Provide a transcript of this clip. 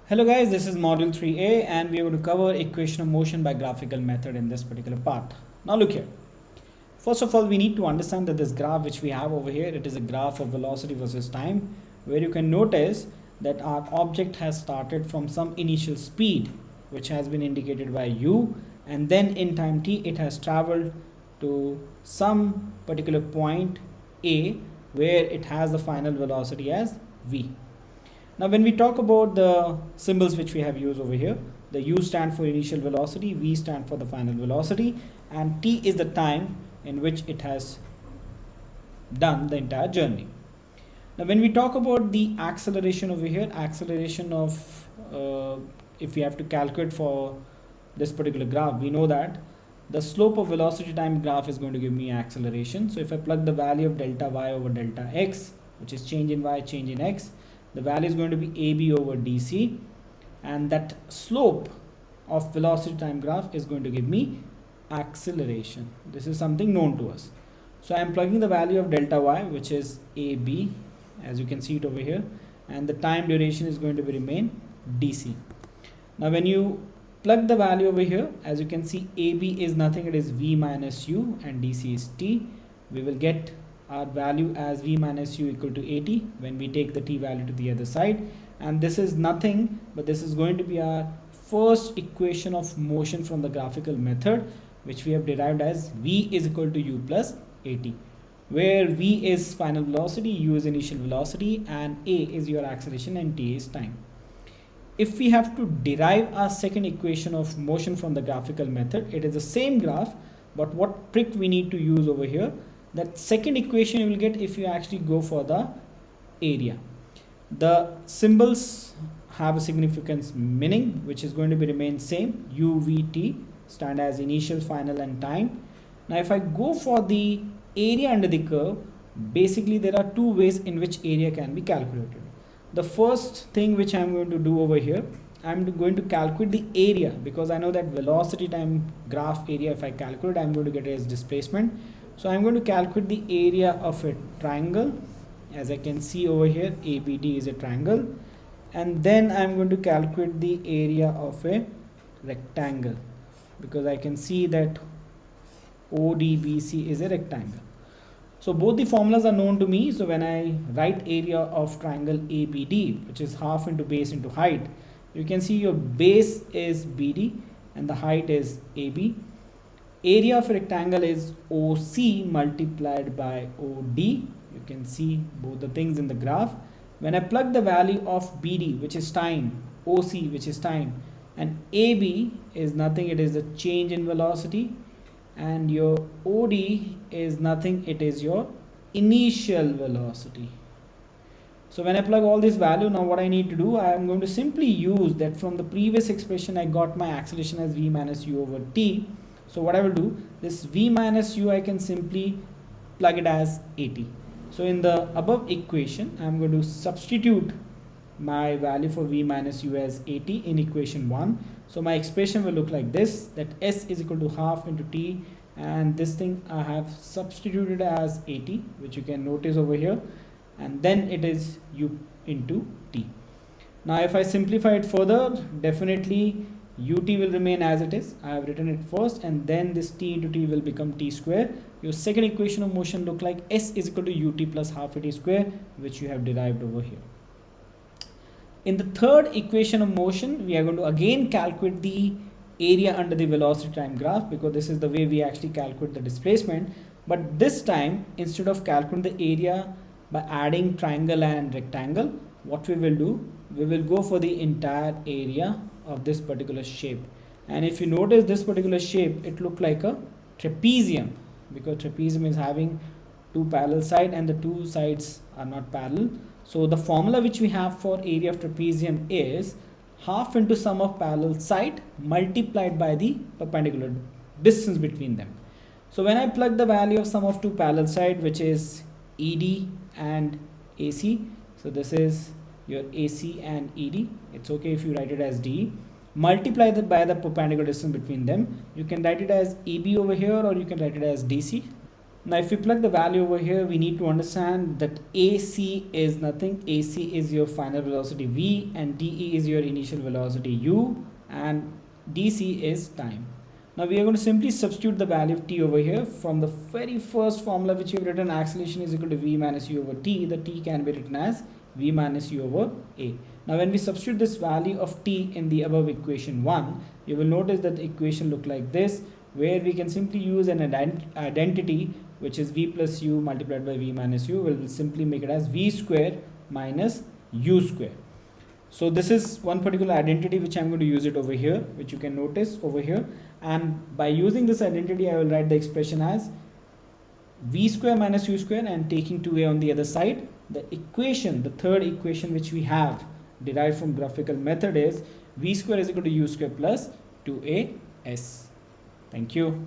Hello guys, this is module 3a and we are going to cover equation of motion by graphical method in this particular part. Now look here. First of all, we need to understand that this graph which we have over here, it is a graph of velocity versus time, where you can notice that our object has started from some initial speed which has been indicated by u, and then in time t it has traveled to some particular point a where it has the final velocity as v. Now when we talk about the symbols which we have used over here, the u stand for initial velocity, v stand for the final velocity, and t is the time in which it has done the entire journey. Now when we talk about the acceleration over here, acceleration of if we have to calculate for this particular graph, we know that the slope of velocity time graph is going to give me acceleration. So if I plug the value of delta y over delta x, which is change in y, change in x, the value is going to be AB over DC, and that slope of velocity time graph is going to give me acceleration. This is something known to us. So I am plugging the value of delta y, which is AB, as you can see it over here, and the time duration is going to be remain DC. Now when you plug the value over here, as you can see, AB is nothing, it is V minus U, and DC is T. We will get our value as V minus U equal to 80 when we take the T value to the other side, and this is nothing but this is going to be our first equation of motion from the graphical method, which we have derived as V is equal to U plus 80, where V is final velocity, U is initial velocity, and A is your acceleration and T is time. If we have to derive our second equation of motion from the graphical method, it is the same graph, but what trick we need to use over here, that second equation you will get if you actually go for the area. The symbols have a significance meaning which is going to be remain same. U, V, T stand as initial, final and time. Now if I go for the area under the curve, basically there are two ways in which area can be calculated. The first thing which I am going to do over here, I am going to calculate the area, because I know that velocity time graph area, if I calculate, I am going to get it as displacement. So I am going to calculate the area of a triangle. As I can see over here, ABD is a triangle, and then I am going to calculate the area of a rectangle, because I can see that ODBC is a rectangle. So both the formulas are known to me. So when I write area of triangle ABD, which is half into base into height, you can see your base is BD and the height is AB. Area of a rectangle is OC multiplied by OD. You can see both the things in the graph. When I plug the value of BD, which is time, OC, which is time, and AB is nothing, it is the change in velocity, and your OD is nothing, it is your initial velocity. So when I plug all this value, now what I need to do, I am going to simply use that from the previous expression I got my acceleration as V minus U over T. So what I will do, this V minus U I can simply plug it as 80. So in the above equation, I am going to substitute my value for V minus U as 80 in equation 1. So my expression will look like this, that S is equal to half into T, and this thing I have substituted as 80, which you can notice over here, and then it is U into T. Now if I simplify it further, definitely ut will remain as it is. I have written it first, and then this t into t will become t square. Your second equation of motion look like S is equal to ut plus half a t square, which you have derived over here. In the third equation of motion, we are going to again calculate the area under the velocity time graph, because this is the way we actually calculate the displacement. But this time, instead of calculating the area by adding triangle and rectangle, what we will do, we will go for the entire area of this particular shape. And if you notice this particular shape, it look like a trapezium, because trapezium is having two parallel sides and the two sides are not parallel. So the formula which we have for area of trapezium is half into sum of parallel side multiplied by the perpendicular distance between them. So when I plug the value of sum of two parallel side, which is ED and AC, so this is your AC and ED, it's okay if you write it as DE, multiply that by the perpendicular distance between them. You can write it as EB over here, or you can write it as DC. Now if we plug the value over here, we need to understand that AC is nothing. AC is your final velocity V, and DE is your initial velocity U, and DC is time. Now we are going to simply substitute the value of T over here from the very first formula which we have written, acceleration is equal to V minus U over T. The T can be written as V minus U over A. Now when we substitute this value of T in the above equation 1, you will notice that the equation look like this, where we can simply use an identity which is V plus U multiplied by V minus U. We'll simply make it as V square minus U square. So this is one particular identity which I'm going to use it over here, which you can notice over here. And by using this identity, I will write the expression as V square minus U square, and taking 2A on the other side. The equation, the third equation which we have derived from graphical method is V square is equal to U square plus 2AS. Thank you.